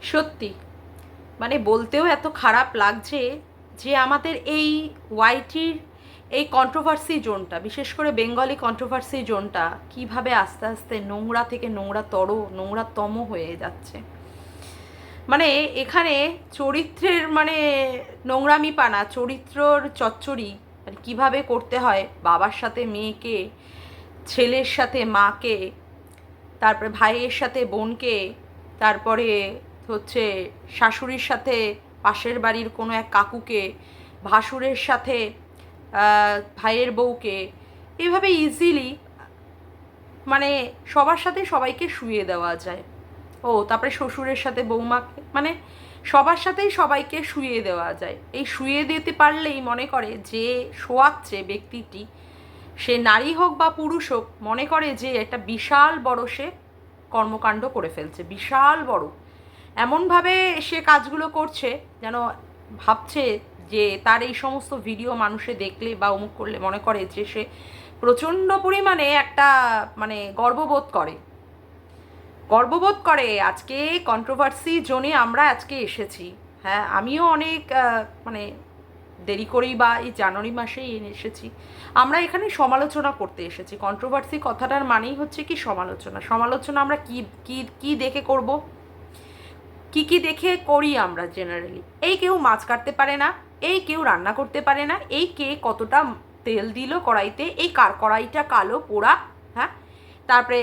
সত্যি মানে বলতেও এত খারাপ লাগছে যে আমাদের এই ওয়াইটির এই কন্ট্রোভার্সি জোনটা, বিশেষ করে বেঙ্গলি কন্ট্রোভার্সি জোনটা কিভাবে আস্তে আস্তে নোংরা থেকে নোংরাতর নোংরাতম হয়ে যাচ্ছে। মানে এখানে চরিত্রের মানে নোংরামিপানা, চরিত্রর চচ্চড়ি মানে কীভাবে করতে হয়, বাবার সাথে মেয়েকে, ছেলের সাথে মাকে, তারপরে ভাইয়ের সাথে বোনকে, তারপরে হচ্ছে শাশুড়ির সাথে পাশের বাড়ির কোনো এক কাকুকে, ভাসুরের সাথে ভাইয়ের বউকে, এভাবে ইজিলি মানে সবার সাথে সবাইকে শুইয়ে দেওয়া যায়। ও তারপরে শ্বশুরের সাথে বৌমাকে, মানে সবার সাথেই সবাইকে শুইয়ে দেওয়া যায়। এই শুইয়ে দিতে পারলেই মনে করে যে শোয়াচ্ছে ব্যক্তিটি, সে নারী হোক বা পুরুষ হোক, মনে করে যে একটা বিশাল বড় সে কর্মকাণ্ড করে ফেলছে, বিশাল বড়। এমনভাবে সে কাজগুলো করছে যেন ভাবছে যে তার এই সমস্ত ভিডিও মানুষে দেখলে বা অমুক করলে মনে করে যে সে প্রচণ্ড পরিমাণে একটা মানে গর্ববোধ করে। আজকে কন্ট্রোভার্সি জোনে আমরা আজকে এসেছি। হ্যাঁ, আমিও অনেক মানে দেরি করেই বা এই জানুয়ারি মাসেই এসেছি। আমরা এখানে সমালোচনা করতে এসেছি। কন্ট্রোভার্সি কথাটার মানেই হচ্ছে কি সমালোচনা। সমালোচনা আমরা কি কি কি দেখে করব, কি কি দেখে করি আমরা জেনারেলি। এই কেউ মাছ কাটতে পারে না, এই কেউ রান্না করতে পারে না, এই কে কতটা তেল দিল কড়াইতে, এই কার কড়াইটা কালো পোড়া, হ্যাঁ, তারপরে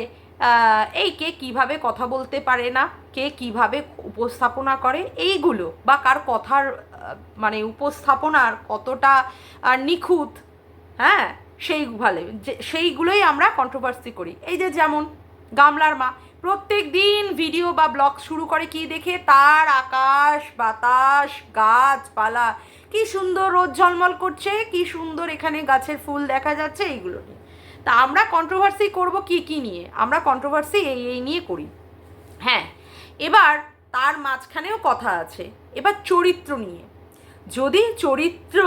এই কে কিভাবে কথা বলতে পারে না, কে কিভাবে উপস্থাপনা করে, এইগুলো বা কার কথার মানে উপস্থাপনার কতটা নিখুঁত, হ্যাঁ, সেইগুলোই আমরা কন্ট্রোভার্সি করি। এই যে যেমন গামলার মা প্রত্যেক দিন ভিডিও বা ব্লগ শুরু করে কি দেখে, তার আকাশ বাতাস গাছপালা কি সুন্দর রোদ ঝলমল করছে, কি সুন্দর এখানে গাছের ফুল দেখা যাচ্ছে, এইগুলো নিয়ে। তা আমরা কন্ট্রোভার্সি করব কি কি নিয়ে? আমরা কন্ট্রোভার্সি এই নিয়ে করি। হ্যাঁ, এবার তার মাঝখানেও কথা আছে এবার চরিত্র নিয়ে। যদি চরিত্র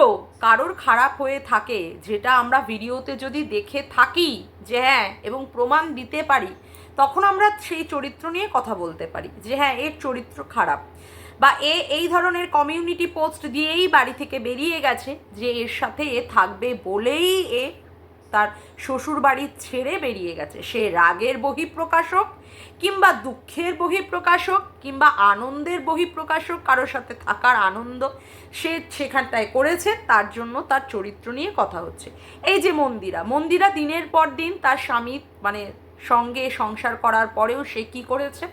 কারোর খারাপ হয়ে থাকে, যেটা আমরা ভিডিওতে যদি দেখে থাকি যে হ্যাঁ, এবং প্রমাণ দিতে পারি, তখন আমরা সেই চরিত্র নিয়ে কথা বলতে পারি যে হ্যাঁ, এর চরিত্র খারাপ, বা এই ধরনের কমিউনিটি পোস্ট দিয়েই বাড়ি থেকে বেরিয়ে গেছে, যে এর সাথে এ থাকবে বলেই এ তার শ্বশুর বাড়ি ছেড়ে বেরিয়ে গেছে। সে রাগের বহিঃপ্রকাশক কিংবা দুঃখের বহিঃপ্রকাশক কিংবা আনন্দের বহিঃপ্রকাশক, কারোর সাথে থাকার আনন্দ সে সেখানটায় করেছে, তার জন্য তার চরিত্র নিয়ে কথা হচ্ছে। এই যে মন্দিরা দিনের পর দিন তার স্বামী মানে সঙ্গে সংসার করার পরেও সে কি করেছে,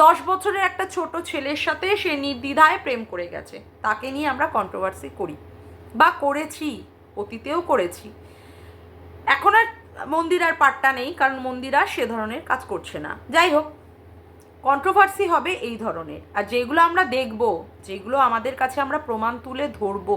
10 বছরের একটা ছোট ছেলের সাথে সে নির্দ্বিধায় প্রেম করে গেছে। তাকে নিয়ে আমরা কন্ট্রোভার্সি করি বা করেছি, অতীতেও করেছি। এখন আর মন্দিরার পাট্টা নেই, কারণ মন্দিরা সে ধরনের কাজ করছে না। যাই হোক, কন্ট্রোভার্সি হবে এই ধরনের, আর যেগুলো আমরা দেখব, যেগুলো আমাদের কাছে আমরা প্রমাণ তুলে ধরবো।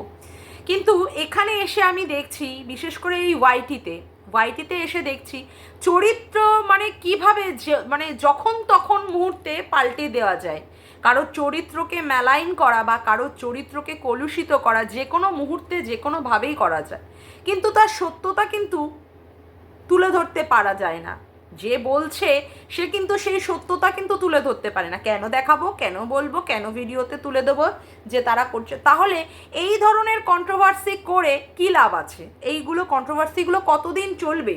কিন্তু এখানে এসে আমি দেখছি, বিশেষ করে এই ওয়াইটিতে এসে দেখছি চরিত্র মানে কিভাবে মানে যখন তখন মুহূর্তে পাল্টে দেওয়া যায়। কারোর চরিত্রকে মেলাইন করা বা কারোর চরিত্রকে কলুষিত করা যে কোনো মুহূর্তে যে কোনোভাবেই করা যায়, কিন্তু তার সত্যতা কিন্তু তুলে ধরতে পারা যায় না। যে বলছে সে কিন্তু সেই সত্যতা কিন্তু তুলে ধরতে পারে না। কেন দেখাবো, কেন বলবো, কেন ভিডিওতে তুলে দেবো যে তারা করছে? তাহলে এই ধরনের কন্ট্রোভার্সি করে কি লাভ আছে? এইগুলো কন্ট্রোভার্সিগুলো কতদিন চলবে?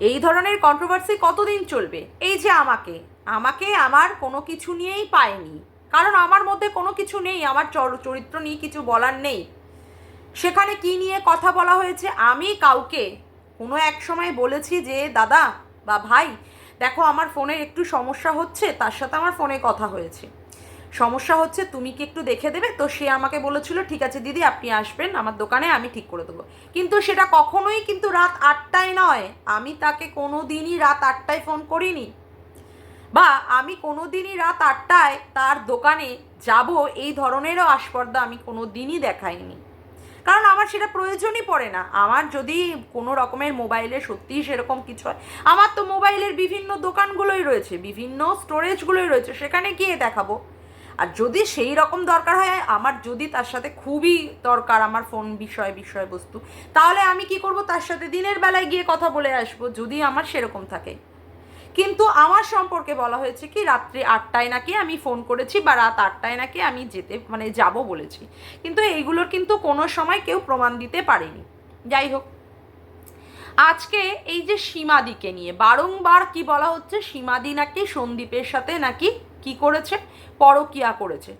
এই ধরনের কন্ট্রোভার্সি কতদিন চলবে? এই যে আমাকে আমার কোনো কিছু নিয়েই পায়নি, কারণ আমার মধ্যে কোনো কিছু নেই, আমার চরিত্র নিয়ে কিছু বলার নেই। সেখানে কি নিয়ে কথা বলা হয়েছে? আমি কাউকে কোনো এক সময় বলেছি যে দাদা বা ভাই দেখো, আমার ফোনের একটু সমস্যা হচ্ছে, তার সাথে আমার ফোনে কথা হয়েছে, সমস্যা হচ্ছে, তুমি কি একটু দেখে দেবে? তো সে আমাকে বলেছিল ঠিক আছে দিদি, আপনি আসবেন আমার দোকানে, আমি ঠিক করে দেবো। কিন্তু সেটা কখনোই কিন্তু রাত 8টায় নয়। আমি তাকে কোনো দিনই রাত 8টায় ফোন করিনি, বা আমি কোনো দিনই রাত 8টায় তার দোকানে যাব, এই ধরনেরও আস্পর্ধা আমি কোনো দিনই দেখাইনি। কারণ আমার সেটা প্রয়োজনই পড়ে না। আমার যদি কোনো রকমের মোবাইলে সত্যিই সেরকম কিছু হয়, আমার তো মোবাইলের বিভিন্ন দোকানগুলোই রয়েছে, বিভিন্ন স্টোরেজগুলোই রয়েছে, সেখানে গিয়ে দেখাবো। আর যদি সেই রকম দরকার হয়, আমার যদি তার সাথে খুবই দরকার আমার ফোন বিষয়বস্তু, তাহলে আমি কি করব, তার সাথে দিনের বেলায় গিয়ে কথা বলে আসবো, যদি আমার সেরকম থাকে। কিন্তু আমার সম্পর্কে বলা হয়েছে কি রাত্রি 8টায় নাকি আমি ফোন করেছি বা রাত 8টায় নাকি আমি যেতে মানে যাব বলেছি, কিন্তু এইগুলোর কিন্তু কোনো সময় কেউ প্রমাণ দিতে পারেনি। যাই হোক, আজকে এই যে সীমাদিকে নিয়ে বারংবার কি বলা হচ্ছে, সীমাদি নাকি সন্দীপের সাথে নাকি কি করেছে, পরকীয়া করেছে,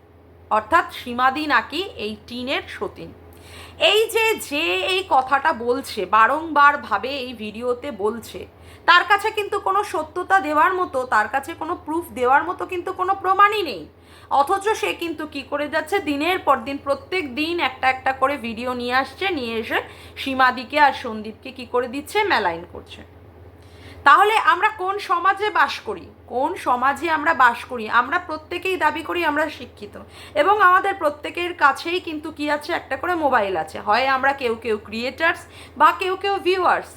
অর্থাৎ সীমাদি নাকি এই টিনের সতীন। এই যে যে এই কথাটা বলছে বারংবার ভাবে এই ভিডিওতে বলছে, তার কাছে কিন্তু কোনো সত্যতা দেওয়ার মতো, তার কাছে কোনো প্রুফ দেওয়ার মতো কিন্তু কোনো প্রমাণই নেই। অথচ সে কিন্তু কি করে যাচ্ছে, দিনের পর দিন প্রত্যেক দিন একটা একটা করে ভিডিও নিয়ে আসছে, নিয়ে এসে সীমাদিকে আর সন্দীপকে কি করে দিচ্ছে, মেলাইন করছে। তাহলে আমরা কোন সমাজে বাস করি, কোন সমাজে আমরা বাস করি? আমরা প্রত্যেকেই দাবি করি আমরা শিক্ষিত, এবং আমাদের প্রত্যেকের কাছেই কিন্তু কি আছে, একটা করে মোবাইল আছে। হয় আমরা কেউ কেউ ক্রিয়েটার্স বা কেউ কেউ ভিউয়ার্স,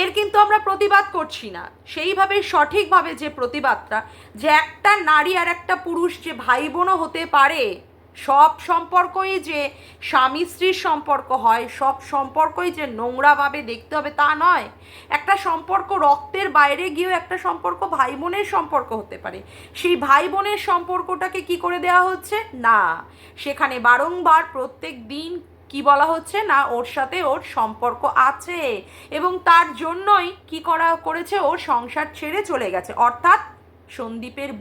এর কিন্তু আমরা প্রতিবাদ করছি না সেইভাবে, সঠিকভাবে যে প্রতিবাদটা, যে একটা নারী আর একটা পুরুষ যে ভাই বোনও হতে পারে, সব সম্পর্কই যে স্বামী স্ত্রীর সম্পর্ক হয়, সব সম্পর্কই যে নোংরাভাবে দেখতে হবে তা নয়। একটা সম্পর্ক রক্তের বাইরে গিয়েও একটা সম্পর্ক ভাই বোনের সম্পর্ক হতে পারে। সেই ভাই বোনের সম্পর্কটাকে কি করে দেওয়া হচ্ছে না, সেখানে বারংবার প্রত্যেক দিন কি বলা হচ্ছে না, ওর সাথে ওর সম্পর্ক আছে এবং তার জন্যই কি করেছে, ওর সংসার ছেড়ে চলে গেছে। অর্থাৎ সন্দীপের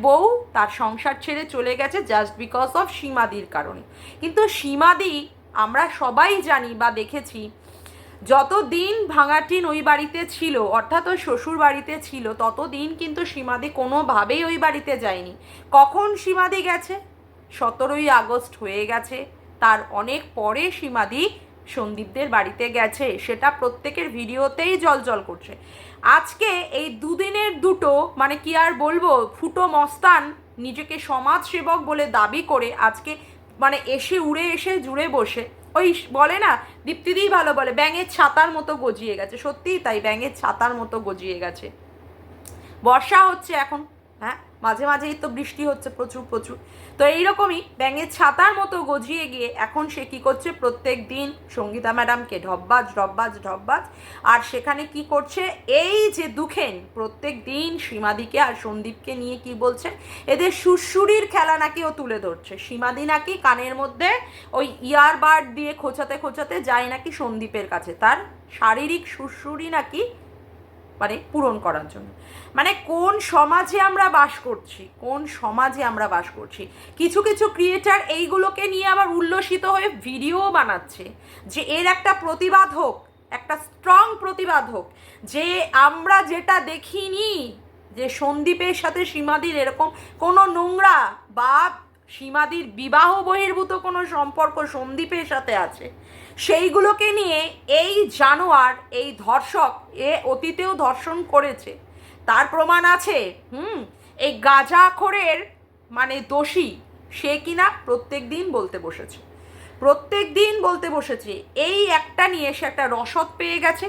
বউ তার সংসার ছেড়ে চলে গেছে জাস্ট বিকজ অফ সীমাদির কারণে। কিন্তু সীমাদি আমরা সবাই জানি বা দেখেছি, যতদিন ভাঙাটিন ওই বাড়িতে ছিল, অর্থাৎ ওই শ্বশুর বাড়িতে ছিল, ততদিন কিন্তু সীমাদি কোনোভাবেই ওই বাড়িতে যায়নি। কখন সীমাদি গেছে, 17ই আগস্ট হয়ে গেছে, তার অনেক পরে সীমাদি সন্দীপদের বাড়িতে গেছে, সেটা প্রত্যেকের ভিডিওতেই জল করছে। আজকে এই দুদিনের দুটো মানে কি আর বলবো, ফুটো মস্তান নিজেকে সমাজসেবক বলে দাবি করে আজকে মানে উড়ে এসে জুড়ে বসে, ওই বলে না, দীপ্তিদিই ভালো বলে, ব্যাঙের ছাতার মতো গজিয়ে গেছে। সত্যিই তাই, ব্যাঙের ছাতার মতো গজিয়ে গেছে। বর্ষা হচ্ছে এখন, হ্যাঁ, মাঝে মাঝেই তো বৃষ্টি হচ্ছে প্রচুর প্রচুর, তো এইরকমই ব্যাঙের ছাতার মতো গজিয়ে গিয়ে এখন সে কী করছে, প্রত্যেক দিন সঙ্গীতা ম্যাডামকে ঢপবাজ, আর সেখানে কি করছে, এই যে দুখেন প্রত্যেক দিন সীমাদিকে আর সন্দীপকে নিয়ে কি বলছে, এদের সুরসুরির খেলা নাকি ও তুলে ধরছে। সীমাদি নাকি কানের মধ্যে ওই ইয়ারবাড দিয়ে খোঁচাতে যায় নাকি সন্দীপের কাছে, তার শারীরিক সুরসুরি নাকি মানে পূরণ করার জন্য। মানে কোন সমাজে আমরা বাস করছি, কিছু কিছু ক্রিয়েটার এইগুলোকে নিয়ে আবার উল্লসিত হয়ে ভিডিও বানাচ্ছে যে এর একটা প্রতিবাদ হোক, একটা স্ট্রং প্রতিবাদ হোক, যে আমরা যেটা দেখিনি, যে সন্দীপের সাথে সীমাদির এরকম কোনো নোংরা বা সীমাদির বিবাহ বহির্ভূত কোনো সম্পর্ক সন্দীপের সাথে আছে, সেইগুলোকে নিয়ে এই জানোয়ার, এই ধর্ষক, এ অতীতেও ধর্ষণ করেছে, তার প্রমাণ আছে। এই গাঁজাখোরের মানে দোষী সে কিনা প্রত্যেক দিন বলতে বসেছে এই একটা নিয়ে সে একটা রসদ পেয়ে গেছে,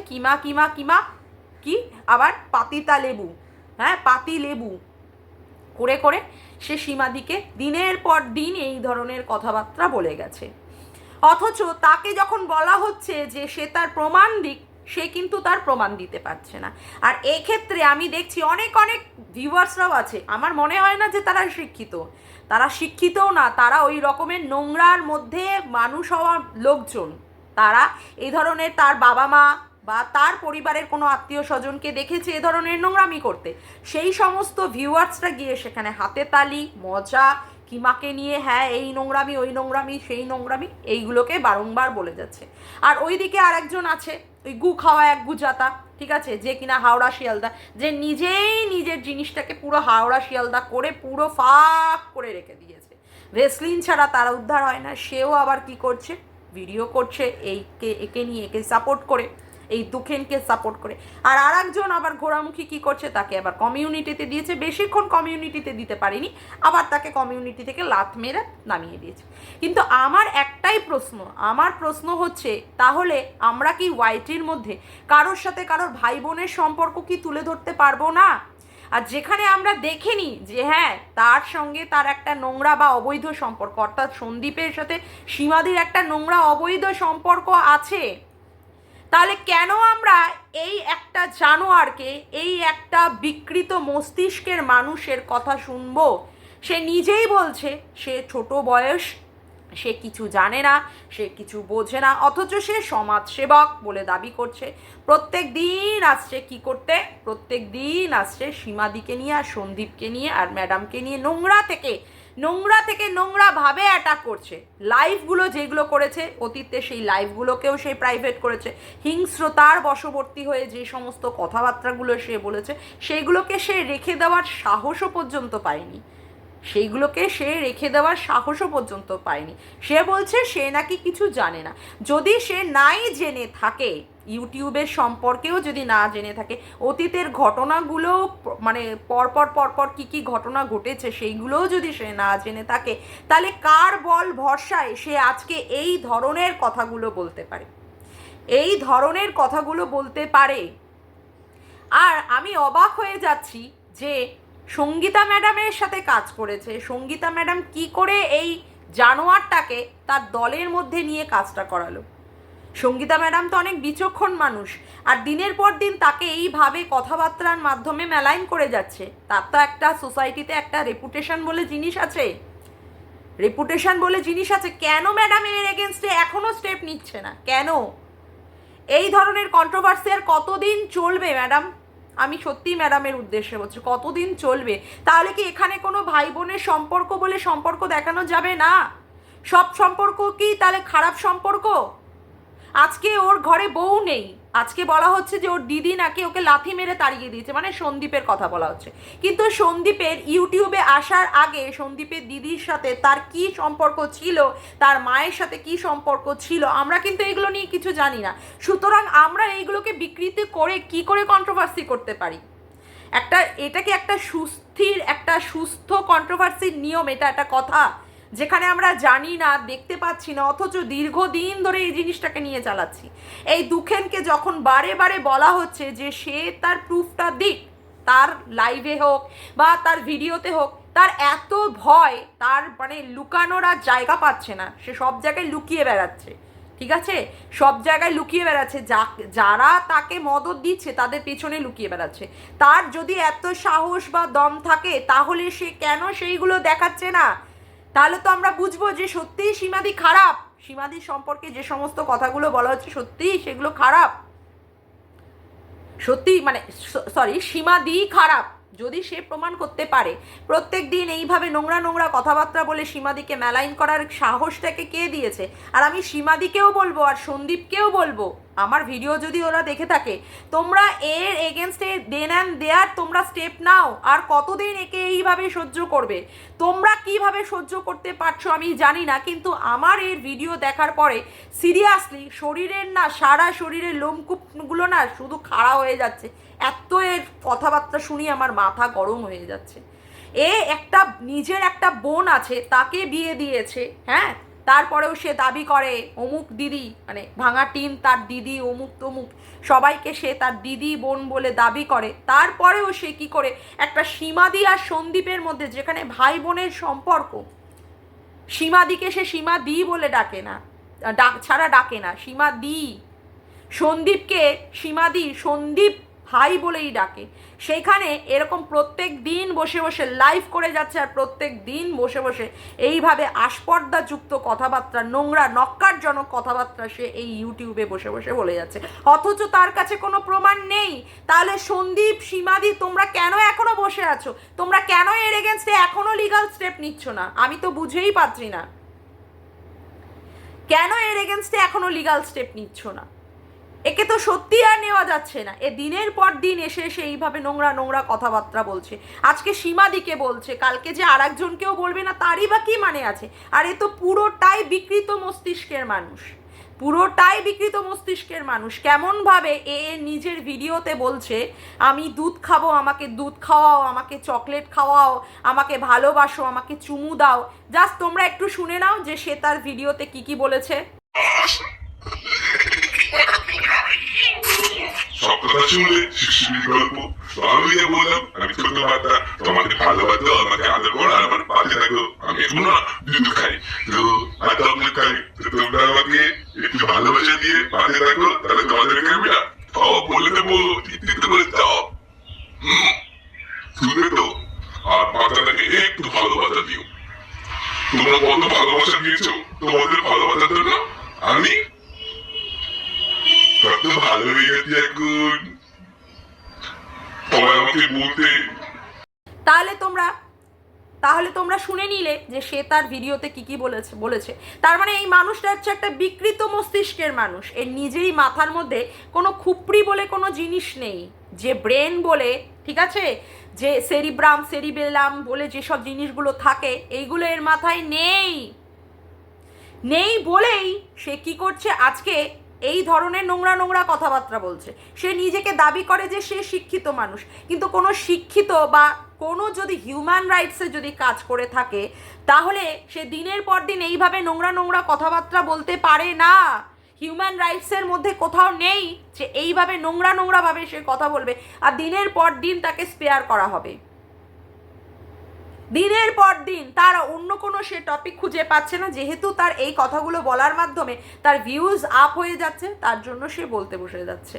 কি আবার পাতিতা লেবু, হ্যাঁ পাতি লেবু করে সে সীমাদিকে দিনের পর দিন এই ধরনের কথাবার্তা বলে গেছে। অথচ তাকে যখন বলা হচ্ছে যে সে তার প্রমাণ দিক, সে কিন্তু তার প্রমাণ দিতে পারছে না। আর এক্ষেত্রে আমি দেখছি অনেক ভিউয়ার্সরাও আছে, আমার মনে হয় না যে তারা শিক্ষিতও না, তারা ওই রকমের নোংরার মধ্যে মানুষ হওয়া লোকজন, তারা এই ধরনের তার বাবা মা বা তার পরিবারের কোনো আত্মীয় স্বজনকে দেখেছে এ ধরনের নোংরামি করতে, সেই সমস্ত ভিউয়ার্সরা গিয়ে সেখানে হাতে তালি, মজা, কিমাকে নিয়ে হ্যাঁ এই নোংরামি, ওই নোংরামি, সেই নোংরামি, এইগুলোকে বারংবার বলে যাচ্ছে। আর ওইদিকে আর একজন আছে, ওই গু খাওয়া এক গুজাতা, ঠিক আছে, যে কিনা হাওড়া শিয়ালদা, যে নিজেই নিজের জিনিসটাকে পুরো হাওড়া শিয়ালদা করে পুরো ফাঁক করে রেখে দিয়েছে, ভেসলিন ছাড়া তারা উদ্ধার হয় না। সেও আবার কি করছে, ভিডিও করছে একে নিয়ে, একে সাপোর্ট করে, এই দুখেনকে সাপোর্ট করে। আর একজন আবার ঘোরামুখী কি করছে, তাকে আবার কমিউনিটিতে দিয়েছে, বেশিক্ষণ কমিউনিটিতে দিতে পারিনি, আবার তাকে কমিউনিটি থেকে লাথ মেরে নামিয়ে দিয়েছে। কিন্তু আমার প্রশ্ন হচ্ছে, তাহলে আমরা কি ওয়াইটির মধ্যে কারোর সাথে কারোর ভাই বোনের সম্পর্ক কি তুলে ধরতে পারবো না? আর যেখানে আমরা দেখিনি যে হ্যাঁ তার সঙ্গে তার একটা নোংরা বা অবৈধ সম্পর্ক, অর্থাৎ সন্দীপের সাথে সীমাদির একটা নোংরা অবৈধ সম্পর্ক আছে, তাহলে কেন আমরা এই একটা জানোয়ারকে, এই একটা বিকৃত মস্তিষ্কের মানুষের কথা শুনবো? সে নিজেই বলছে সে ছোট বয়স, সে কিছু জানে না, সে কিছু বোঝে না, অথচ সে সমাজসেবক বলে দাবি করছে। প্রত্যেক দিন আসছে কি করতে? প্রত্যেক দিন আসছে সীমাদিকে নিয়ে আর সন্দীপকে নিয়ে আর ম্যাডামকে নিয়ে নোংরা থেকে নোংরাভাবে অ্যাটাক করছে। লাইভগুলো যেগুলো করেছে অতীতে, সেই লাইভগুলোকেও সে প্রাইভেট করেছে। হিংস্রতার বশবর্তী হয়ে যে সমস্ত কথাবার্তাগুলো সে বলেছে, সেইগুলোকে সে রেখে দেওয়ার সাহসও পর্যন্ত পায়নি। সে বলছে সে নাকি কিছু জানে না। যদি সে নাই জেনে থাকে, ইউটিউবের সম্পর্কেও যদি না জেনে থাকে, অতীতের ঘটনাগুলো মানে পরপর কি ঘটনা ঘটেছে সেইগুলোও যদি সে না জেনে থাকে, তাহলে কার বল ভরসায় সে আজকে এই ধরনের কথাগুলো বলতে পারে? আর আমি অবাক হয়ে যাচ্ছি যে সঙ্গীতা ম্যাডামের সাথে কাজ করেছে, সঙ্গীতা ম্যাডাম কি করে এই জানোয়ারটাকে তার দলের মধ্যে নিয়ে কাজটা করালো। সঙ্গীতা ম্যাডাম তো অনেক বিচক্ষণ মানুষ, আর দিনের পর দিন তাকে এইভাবে কথাবার্তার মাধ্যমে মেলাইন করে যাচ্ছে। তার তো একটা সোসাইটিতে একটা রেপুটেশন বলে জিনিস আছে। কেন ম্যাডাম এর এগেনস্টে এখনো স্টেপ নিচ্ছে না? কেন? এই ধরনের কন্ট্রোভার্সি আর কতদিন চলবে ম্যাডাম? আমি সত্যি ম্যাডামের উদ্দেশ্যে বলছি, কতদিন চলবে? তাহলে কি এখানে কোনো ভাই বোনের সম্পর্ক বলে সম্পর্ক দেখানো যাবে না? সব সম্পর্ক কি তাহলে খারাপ সম্পর্ক? আজকে ওর ঘরে বউ নেই, আজকে বলা হচ্ছে যে ওর দিদি নাকি ওকে লাথি মেরে তাড়িয়ে দিয়েছে, মানে সন্দীপের কথা বলা হচ্ছে। কিন্তু সন্দীপের ইউটিউবে আসার আগে সন্দীপের দিদির সাথে তার কি সম্পর্ক ছিল, তার মায়ের সাথে কি সম্পর্ক ছিল, আমরা কিন্তু এগুলো নিয়ে কিছু জানি না। সুতরাং আমরা এইগুলোকে বিকৃতি করে কি করে কন্ট্রোভার্সি করতে পারি? এটা কি একটা সুস্থ কন্ট্রোভার্সির নিয়ম? এটা একটা কথা যেখানে আমরা জানি না, দেখতে পাচ্ছি না, অথচ দীর্ঘদিন ধরে এই জিনিসটাকে নিয়ে চালাচ্ছি। এই দুখেনকে যখন বারে বারে বলা হচ্ছে যে সে তার প্রুফটা দিক, তার লাইভে হোক বা তার ভিডিওতে হোক, তার এত ভয়, তার মানে লুকানোর আর জায়গা পাচ্ছে না, সে সব জায়গায় লুকিয়ে বেড়াচ্ছে। ঠিক আছে, সব জায়গায় লুকিয়ে বেড়াচ্ছে, যারা তাকে মদত দিচ্ছে তাদের পেছনে লুকিয়ে বেড়াচ্ছে। তার যদি এত সাহস বা দম থাকে, তাহলে সে কেন সেইগুলো দেখাচ্ছে না? তাহলে তো আমরা বুঝবো যে সত্যিই সীমাদি খারাপ, সীমাদির সম্পর্কে যে সমস্ত কথাগুলো বলা হচ্ছে সত্যিই সেগুলো খারাপ, সত্যি মানে সীমাদি খারাপ। যদি সে প্রমাণ করতে পারে, প্রত্যেক দিন এইভাবে নোংরা কথাবার্তা বলে সীমাদিকে মেলাইন করার সাহসটাকে কে দিয়েছে? আর আমি সীমাদিকেও বলবো আর সন্দীপকেও বলবো, আমার ভিডিও যদি ওরা দেখে থাকে, তোমরা এর এগেনস্টে দেন অ্যান্ড দেয়ার তোমরা স্টেপ নাও। আর কতদিন একে এইভাবে সহ্য করবে? তোমরা কিভাবে সহ্য করতে পারছো আমি জানি না, কিন্তু আমার এর ভিডিও দেখার পরে সিরিয়াসলি শরীরের না, সারা শরীরের লোমকূপগুলো না শুধু খাড়া হয়ে যাচ্ছে। এত এর কথাবার্তা শুনি আমার মাথা গরম হয়ে যাচ্ছে। নিজের একটা বোন আছে, তাকে বিয়ে দিয়েছে, হ্যাঁ, তারপরেও সে দাবি করে অমুক দিদি, মানে ভাঙা টিম তার দিদি, অমুক তমুক সবাইকে সে তার দিদি বোন বলে দাবি করে। তারপরেও সে কি করে একটা সীমাদি আর সন্দীপের মধ্যে, যেখানে ভাই বোনের সম্পর্ক, সীমাদিকে সে সীমাদি বলে ডাকে না, ডাকে না সীমাদি, সন্দীপকে সন্দীপ ভাই বলেই ডাকে। সেখানে এরকম প্রত্যেক দিন বসে বসে লাইভ করে যাচ্ছে, আর প্রত্যেক দিন বসে বসে এইভাবে আস্পর্ধাযুক্ত কথাবার্তা, নোংরা নক্কারজনক কথাবার্তা সে এই ইউটিউবে বসে বসে বলে যাচ্ছে, অথচ তার কাছে কোনো প্রমাণ নেই। তাহলে সন্দীপ, সীমাদি, তোমরা কেন এখনো বসে আছো? তোমরা কেন এর এগেনস্টে এখনো লিগাল স্টেপ নিচ্ছ না? আমি তো বুঝেই পাচ্ছি না কেন এর এগেনস্টে এখনো লিগাল স্টেপ নিচ্ছ না। একে তো সত্যি আর নেওয়া যাচ্ছে না। এ দিনের পর দিন এসে এইভাবে নোংরা কথাবার্তা বলছে। আজকে সীমাদিকে বলছে, কালকে যে আর একজনকেও বলবে না, তারই বা কি মানে আছে? আর এ তো পুরোটাই বিকৃত মস্তিষ্কের মানুষ। কেমনভাবে নিজের ভিডিওতে বলছে আমি দুধ খাবো, আমাকে দুধ খাওয়াও, আমাকে চকলেট খাওয়াও, আমাকে ভালোবাসো, আমাকে চুমু দাও। জাস্ট তোমরা একটু শুনে নাও যে সে তার ভিডিওতে কি বলেছে। সব কথা শুনলে শিশুর গল্প। তো আমি যে বললাম আমি ছোট বাচ্চা, তোমাকে ভালোবাসো, আমাকে আদর করো, আর আমার পাশে থাকো। আমি এখন না দুধ খাই, তো চকলেট খাই, তো তোমরা আমাকে একটু ভালোবাসা দিয়ে পাশে থাকো, তাহলে তোমাদেরকে ভালোবাসা দিয়েছো তোমাদের ভালোবাসার জন্য আমি কত ভালো হয়ে গেছি এখন সবাই আমাকে বলতে। তাহলে তোমরা শুনে নিলে যে সে তার ভিডিওতে কি বলেছে। তার মানে এই মানুষটা হচ্ছে একটা বিকৃত মস্তিষ্কের মানুষ। এর নিজেরই মাথার মধ্যে কোনো খুপড়ি বলে কোনো জিনিস নেই, যে ব্রেন বলে, ঠিক আছে, যে সেরিবেলাম বলে যেসব জিনিসগুলো থাকে, এইগুলো এর মাথায় নেই বলেই সে কি করছে, আজকে এই ধরনের নোংরা কথাবার্তা বলছে। সে নিজেকে দাবি করে যে সে শিক্ষিত মানুষ, কিন্তু কোনো শিক্ষিত বা কোনো যদি হিউম্যান রাইটসে যদি কাজ করে থাকে, তাহলে সে দিনের পর দিন এইভাবে নোংরা কথাবার্তা বলতে পারে না। হিউম্যান রাইটসের মধ্যে কোথাও নেই যে এইভাবে নোংরাভাবে সে কথা বলবে আর দিনের পর দিন তাকে স্পেয়ার করা হবে। দিনের পর দিন তার অন্য কোনো সে টপিক খুঁজে পাচ্ছে না, যেহেতু তার এই কথাগুলো বলার মাধ্যমে তার ভিউজ আপ হয়ে যাচ্ছে, তার জন্য সে বলতে বসে যাচ্ছে।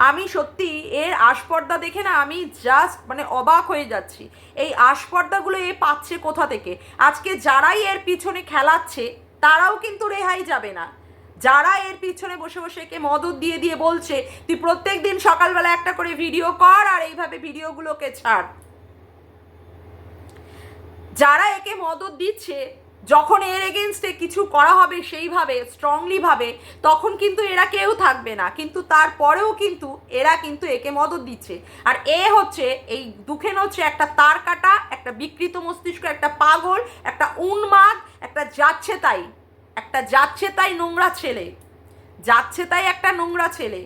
আমি সত্যি এর আস্পর্দা দেখে না আমি জাস্ট মানে অবাক হয়ে যাচ্ছি। এই আস্পর্দাগুলো এ পাচ্ছে কোথা থেকে? আজকে যারাই এর পিছনে খেলাচ্ছে তারাও কিন্তু রেহাই যাবে না। যারা এর পিছনে বসে বসে একে মদত দিয়ে বলছে তুই প্রত্যেক দিন সকালবেলা একটা করে ভিডিও কর আর এইভাবে ভিডিওগুলোকে ছাড়, যারা একে মদত দিচ্ছে, যখন এর এগেনস্টে কিছু করা হবে সেইভাবে স্ট্রংলি ভাবে, তখন কিন্তু এরা কেউ থাকবে না। কিন্তু তারপরেও কিন্তু এরা কিন্তু একে মদত দিচ্ছে। আর এ হচ্ছে এই দুঃখেন হচ্ছে একটা তার কাটা, একটা বিকৃত মস্তিষ্ক, একটা পাগল, একটা উন্মাদ, একটা যাচ্ছে তাই নোংরা ছেলে, একটা নোংরা ছেলে।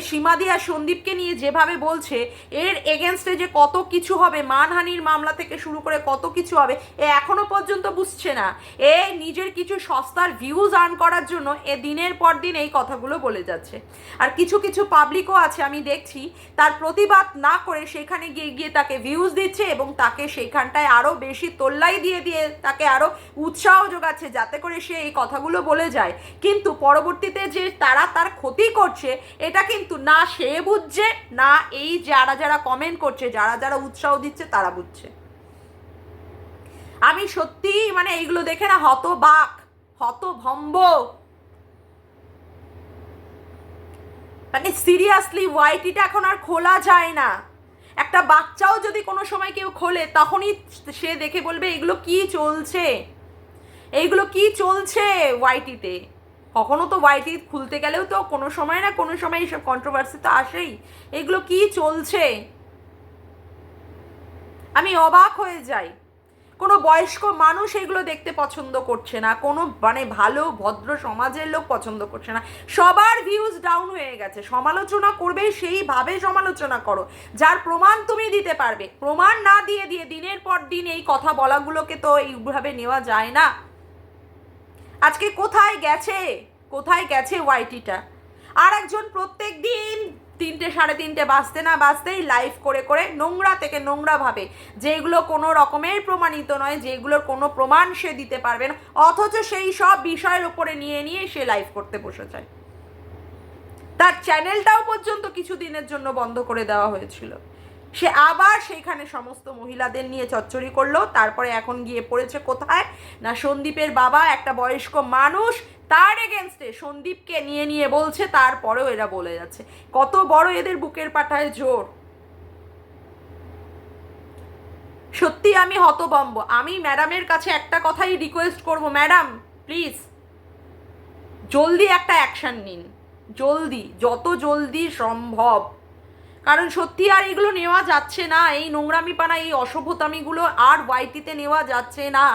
সীমাদি আর সন্দীপকে নিয়ে যেভাবে বলছে, এর এগেনস্টে যে কত কিছু হবে, মানহানির মামলা থেকে শুরু করে কত কিছু হবে, এখনো পর্যন্ত বুঝছে না। নিজের কিছু সস্তার ভিউজ আর্ন করার জন্য দিনের পর দিন এই কথাগুলো বলে যাচ্ছে। আর কিছু পাবলিকও আছে, আমি দেখছি, তার প্রতিবাদ না করে সেখানে গিয়ে তাকে ভিউজ দিচ্ছে এবং তাকে সেখানটায় আরও বেশি তোল্লাই দিয়ে তাকে আরও উৎসাহ যোগাচ্ছে যাতে করে সে এই কথাগুলো বলে যায়। কিন্তু পরবর্তীতে যে তারা তার ক্ষতি করছে, এটা কিন্তু না সে বুঝছে, না এই যারা কমেন্ট করছে, যারা উৎসাহ দিচ্ছে তারা বুঝছে। আমি সত্যি মানে এইগুলো দেখে না হতভম্ব। মানে সিরিয়াসলি ওয়াইটিটা এখন আর খোলা যায় না। একটা বাচ্চাও যদি কোনো সময় কেউ খোলে, তখনই সে দেখে বলবে এগুলো কি চলছে ওয়াইটিতে। কখনো তো ওয়াইটি খুলতে গেলেও তো কোনো সময় না কোনো সময় এইসব কন্ট্রোভার্সি তো আসেই। এগুলো কি চলছে? আমি অবাক হয়ে যাই। কোনো বয়স্ক মানুষ এগুলো দেখতে পছন্দ করছে না, কোনো মানে ভালো ভদ্র সমাজের লোক পছন্দ করছে না। সবার ভিউজ ডাউন হয়ে গেছে। সমালোচনা করবে সেইভাবে সমালোচনা করো যার প্রমাণ তুমি দিতে পারবে। প্রমাণ না দিয়ে দিনের পর দিন এই কথা বলাগুলোকে তো এইভাবে নেওয়া যায় না। আজকে কোথায় গেছে ওয়াইটিটা? আর একজন প্রত্যেক দিন 3টে 3:30 বাজতে না বাজতেই লাইভ করে নোংরা থেকে নোংরা ভাবে, যেগুলো কোনো রকমের প্রমাণিত নয়, যেগুলোর কোনো প্রমাণ সে দিতে পারবে না, অথচ সেই সব বিষয়ের ওপরে নিয়ে সে লাইভ করতে বসে যায়। তার চ্যানেলটাও পর্যন্ত কিছুদিনের জন্য বন্ধ করে দেওয়া হয়েছিল। সে আবার সেইখানে সমস্ত মহিলাদের নিয়ে চচ্চড়ি করলো। তারপরে এখন গিয়ে পড়েছে কোথায় না, সন্দীপের বাবা একটা বয়স্ক মানুষ, তার এগেনস্টে সন্দীপকে নিয়ে বলছে, তারপরেও এরা বলে যাচ্ছে। কত বড় এদের বুকের পাটায় জোর! সত্যি আমি হতভম্ব। আমি ম্যাডামের কাছে একটা কথাই রিকোয়েস্ট করব, ম্যাডাম প্লিজ জলদি একটা অ্যাকশন নিন, যত জলদি সম্ভব। কারণ সত্যি আর এগুলো নেওয়া যাচ্ছে না, এই নোংরামিপানা, এই অসভ্যতামিগুলো আর ওয়াইটিতে নেওয়া যাচ্ছে না।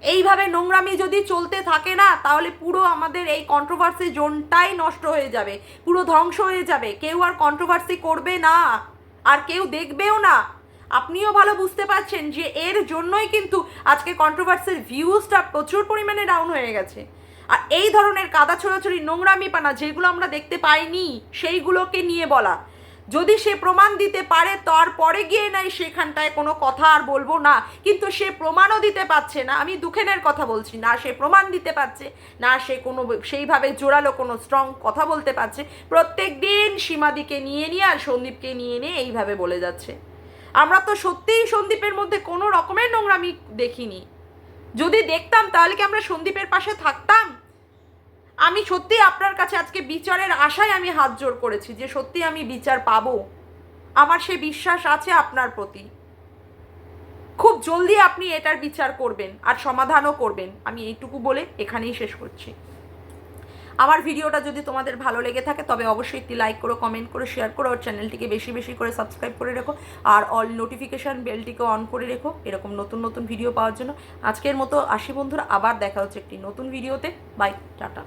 এইভাবে নোংরামি যদি চলতে থাকে না, তাহলে পুরো আমাদের এই কন্ট্রোভার্সি জোনটাই নষ্ট হয়ে যাবে, পুরো ধ্বংস হয়ে যাবে। কেউ আর কন্ট্রোভার্সি করবে না, আর কেউ দেখবেও না। আপনিও ভালো বুঝতে পারছেন যে এর জন্যই কিন্তু আজকে কন্ট্রোভার্সির ভিউজটা প্রচুর পরিমাণে ডাউন হয়ে গেছে। আর এই ধরনের কাদা ছোড়াছড়ি নোংরামিপানা যেগুলো আমরা দেখতে পাইনি, সেইগুলোকে নিয়ে বলা, যদি সে প্রমাণ দিতে পারে তারপরে গিয়ে নাই সেখানটায় কোনো কথা আর বলবো না। কিন্তু সে প্রমাণও দিতে পারছে না। আমি দুঃখের কথা বলছি না, সে প্রমাণ দিতে পারছে না, সে কোনো সেইভাবে জোরালো কোনো স্ট্রং কথা বলতে পারছে। প্রত্যেক দিন সীমাদিকে নিয়ে আর সন্দীপকে নিয়ে এইভাবে বলে যাচ্ছে। আমরা তো সত্যিই সন্দীপের মধ্যে কোনো রকমের নোংরামি দেখিনি। যদি দেখতাম তাহলে কি আমরা সন্দীপের পাশে থাকতাম? আমি সত্যি আপনার কাছে আজকে বিচারের আশায় আমি হাত জোড় করেছি যে সত্যি আমি বিচার পাবো। আমার সে বিশ্বাস আছে আপনার প্রতি। খুব জলদি আপনি এটার বিচার করবেন আর সমাধানও করবেন, আমি এইটুকু বলে এখানেই শেষ করছি। আমার ভিডিওটা যদি তোমাদের ভালো লেগে থাকে তবে অবশ্যই একটি লাইক করো, কমেন্ট করো, শেয়ার করো, আর চ্যানেলটিকে বেশি বেশি করে সাবস্ক্রাইব করে রেখো, আর অল নোটিফিকেশান বেলটিকে অন করে রেখো এরকম নতুন নতুন ভিডিও পাওয়ার জন্য। আজকের মতো আসি বন্ধুরা, আবার দেখা হচ্ছে একটি নতুন ভিডিওতে। Bye, tata.